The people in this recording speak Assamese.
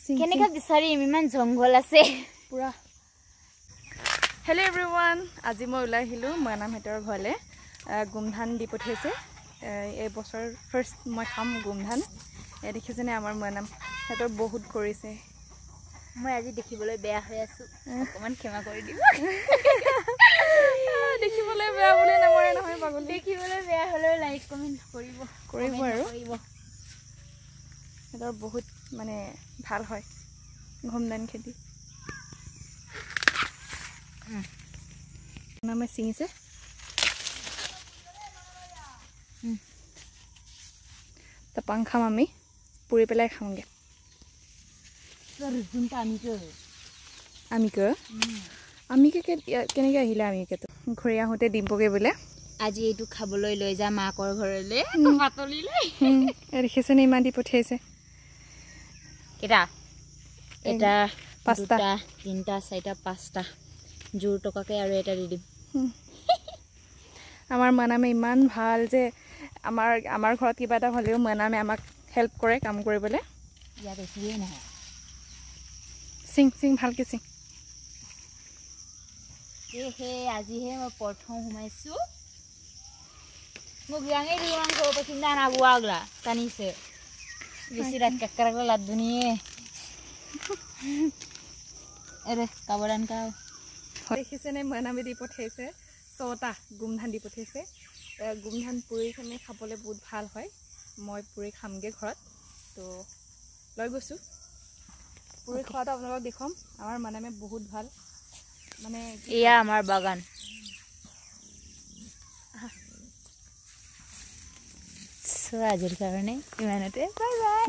কেনেকা বিচাৰিম ইমান জংঘল আছে পুৰা হেল্ল' এভৰিৱান আজি মই ওলাই আহিলোঁ মইনামহঁতৰ ঘৰলৈ গোমধান দি পঠিয়াইছে এই বছৰ ফাৰ্ষ্ট মই খাম গোমধান দেখিছেনে আমাৰ মইনামহঁতৰ বহুত কৰিছে মই আজি দেখিবলৈ বেয়া হৈ আছোঁ অকণমান ক্ষমা কৰি দিব দেখিবলৈ বেয়া বুলি নমৰে নহয় পাগল দেখিবলৈ বেয়া হ'লেও লাইক কমেণ্ট কৰিব আৰু সিহঁতৰ বহুত মানে ভাল হয় গোমধান খেতি নামে ছিঙিছে তাপাং খাম আমি পুৰি পেলাই খাওঁগৈ আমিকে কেনেকৈ আহিলে আমিকেতো ঘূৰি আহোঁতে ডিম্পকে বোলে আজি এইটো খাবলৈ লৈ যাম মাকৰ ঘৰলৈ পাতলিলৈ দেখিছেনে ইমান দি পঠিয়াইছে কেইটা এটা 5টা 3টা 4টা 5টা জোৰ টকাকে আৰু এটা দি দিম আমাৰ মনামে ইমান ভাল যে আমাৰ ঘৰত কিবা এটা হ'লেও মনামে আমাক হেল্প কৰে কাম কৰিবলৈ ইয়াত একোৱেই নহয় চিং ভালকৈ চিং আজিহে মই প্ৰথম সোমাইছোঁ মোক yang ini orang kau pecinta anak buah lah tanise bisi rat kakar lah dunia kabaran kau দেখিছেনে মনামে দি পঠিয়াইছে 6টা গোমধান দি পঠিয়াইছে গোমধান পুৰিখিনি খাবলৈ বহুত ভাল হয় মই পুৰি খামগে ঘৰত তো লৈ গৈছোঁ পুৰি খোৱাটো আপোনালোকক দেখুৱাম আমাৰ মনামে বহুত ভাল মানে এয়া আমাৰ বাগান আজিৰ কাৰণে ইমানতে বাই বাই